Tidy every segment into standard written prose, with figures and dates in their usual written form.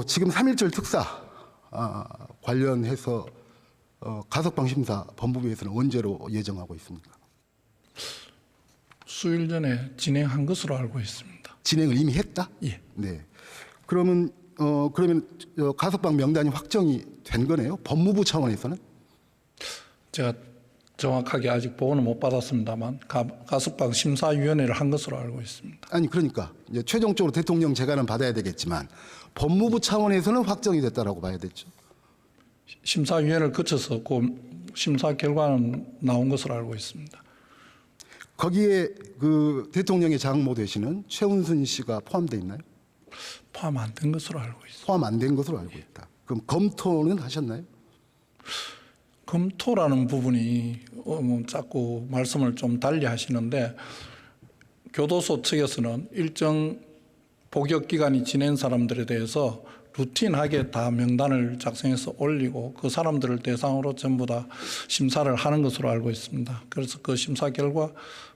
지금 3.1절 특사 관련해서 가석방 심사 법무부에서는 언제로 예정하고 있습니까? 수일 전에 진행한 것으로 알고 있습니다. 진행을 이미 했다? 예. 네. 그러면 가석방 명단이 확정이 된 거네요? 법무부 차원에서는? 제가 정확하게 아직 보고는 못 받았습니다만 가석방 심사위원회를 한 것으로 알고 있습니다. 아니 그러니까 이제 최종적으로 대통령 재가는 받아야 되겠지만 법무부 차원에서는 확정이 됐다라고 봐야 되죠. 심사위원회를 거쳐서 그 심사 결과는 나온 것으로 알고 있습니다. 거기에 그 대통령의 장모 되시는 최은순 씨가 포함되어 있나요? 포함 안 된 것으로 알고 있습니다. 포함 안 된 것으로 알고 있다. 그럼 검토는 하셨나요? 검토라는 부분이 자꾸 말씀을 좀 달리 하시는데 교도소 측에서는 일정 복역 기간이 지낸 사람들에 대해서 루틴하게 다 명단을 작성해서 올리고 그 사람들을 대상으로 전부 다 심사를 하는 것으로 알고 있습니다. 그래서 그 심사 결과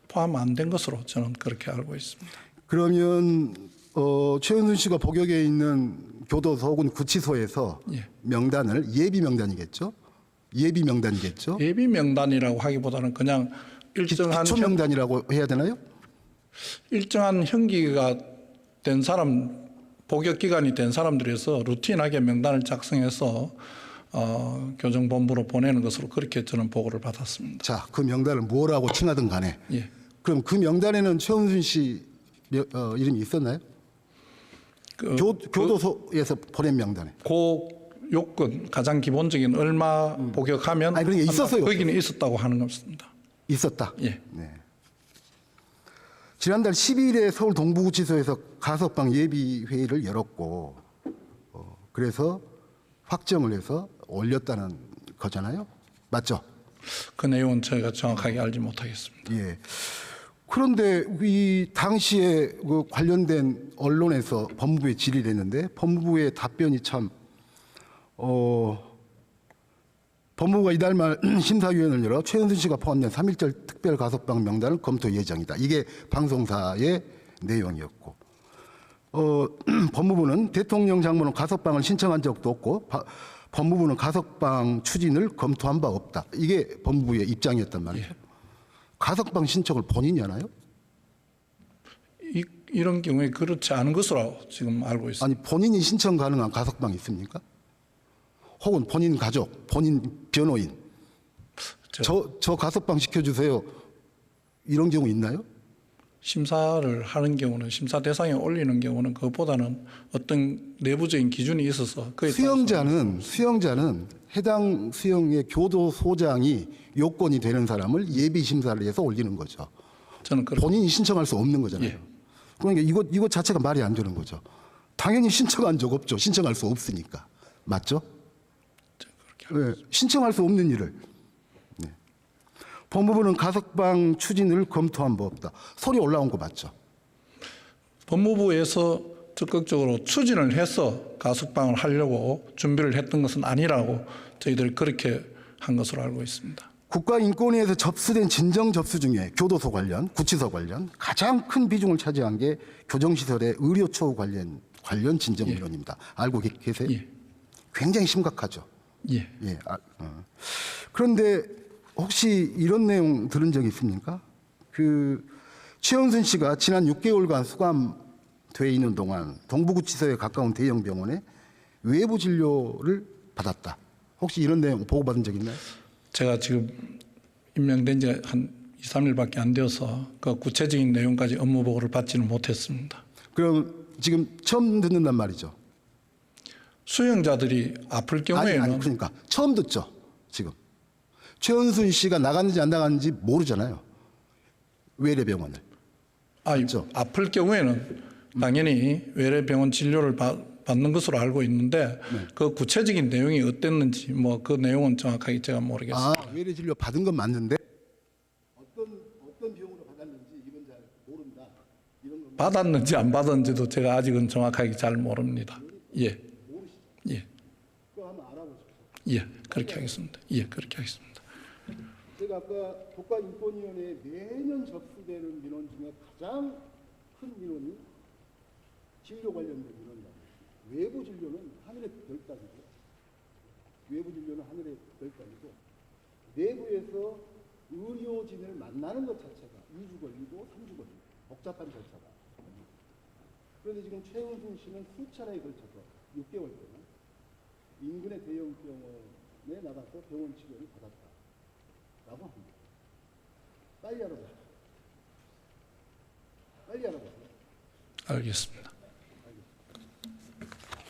포함 안 된 것으로 저는 그렇게 알고 있습니다. 그러면 최은순 씨가 복역에 있는 교도소 혹은 구치소에서 예. 명단을 예비 명단이겠죠? 예비 명단이겠죠? 예비 명단이라고 하기보다는 그냥 일정한 기초 명단이라고 해야 되나요? 일정한 형기가 된 사람, 복역 기간이 된 사람들에서 루틴하게 명단을 작성해서 교정본부로 보내는 것으로 그렇게 저는 보고를 받았습니다. 자, 그 명단을 뭐라고 칭하든 간에 예. 그럼 그 명단에는 최은순 씨 이름이 있었나요? 교도소에서 보낸 명단에. 그 요건 가장 기본적인 얼마 복역하면 아니, 그러니까 있었어요. 거기는 있었다고 하는 것입니다. 있었다. 예. 네. 지난달 12일에 서울 동부구치소에서 가석방 예비 회의를 열었고 그래서 확정을 해서 올렸다는 거잖아요. 맞죠? 그 내용은 저희가 정확하게 알지 못하겠습니다. 예. 그런데 이 당시에 그 관련된 언론에서 법무부에 질의를 했는데 법무부의 답변이 참 법무부가 이달 말 심사위원회를 열어 최은순 씨가 포함된 3.1절 특별 가석방 명단을 검토 예정이다. 이게 방송사의 내용이었고 법무부는 대통령 장모는 가석방을 신청한 적도 없고 법무부는 가석방 추진을 검토한 바 없다. 이게 법무부의 입장이었단 말이죠. 예. 가석방 신청을 본인이 하나요? 이런 경우에 그렇지 않은 것으로 지금 알고 있습니다. 아니 본인이 신청 가능한 가석방이 있습니까? 혹은 본인 가족, 본인 변호인 저 가석방 시켜주세요. 이런 경우 있나요? 심사를 하는 경우는 심사 대상에 올리는 경우는 그것보다는 어떤 내부적인 기준이 있어서 그에 수영자는 해당 수영의 교도소장이 요건이 되는 사람을 예비 심사를 해서 올리는 거죠. 저는 본인이 신청할 수 없는 거잖아요. 예. 그러니까 이것 자체가 말이 안 되는 거죠. 당연히 신청한 적 없죠. 신청할 수 없으니까. 맞죠? 네, 신청할 수 없는 일을. 네. 법무부는 가석방 추진을 검토한 바 없다. 소리 올라온 거 맞죠? 법무부에서 적극적으로 추진을 해서 가석방을 하려고 준비를 했던 것은 아니라고 저희들이 그렇게 한 것으로 알고 있습니다. 국가인권위에서 접수된 진정 접수 중에 교도소 관련, 구치소 관련 가장 큰 비중을 차지한 게 교정시설의 의료처우 관련 진정 민원입니다. 알고 계세요? 예. 굉장히 심각하죠. 예. 예. 그런데 혹시 이런 내용 들은 적 있습니까? 그 최은순 씨가 지난 6개월간 수감돼 있는 동안 동부구치소에 가까운 대형 병원에 외부 진료를 받았다. 혹시 이런 내용 보고받은 적 있나요? 제가 지금 임명된 지 한 2, 3일밖에 안 되어서 그 구체적인 내용까지 업무 보고를 받지는 못했습니다. 그럼 지금 처음 듣는단 말이죠. 수용자들이 아플 경우에는 아니 그러니까 처음 듣죠. 지금 최은순 씨가 나갔는지 안 나갔는지 모르잖아요. 외래병원을. 그렇죠? 아플 경우에는 당연히 외래병원 진료를 받는 것으로 알고 있는데 그 구체적인 내용이 어땠는지 뭐 그 내용은 정확하게 제가 모르겠습니다. 외래 진료 받은 건 맞는데 어떤 병으로 받았는지 이건 잘 모른다. 이런 건 받았는지 안 받았는지도 제가 아직은 정확하게 잘 모릅니다. 예. 예. 그거 한번 알아보십시오. 예. 그렇게 하겠습니다. 예. 그렇게 하겠습니다. 제가 아까 국가인권위원회에 매년 접수되는 민원 중에 가장 큰 민원이 진료 관련된 민원이라고. 외부 진료 하늘의 별따기고 외부 진료는 하늘의 별따기고 내부에서 의료진을 만나는 것 자체가 2주 걸리고 3주 걸리고 복잡한 절차가. 그런데 지금 최은순 씨는 수차례에 걸쳐서 6개월 동안 인근의 대형 병원에 나가서 병원 치료를 받았다라고 합니다. 빨리 알아보세요. 빨리 알아보세요. 알겠습니다.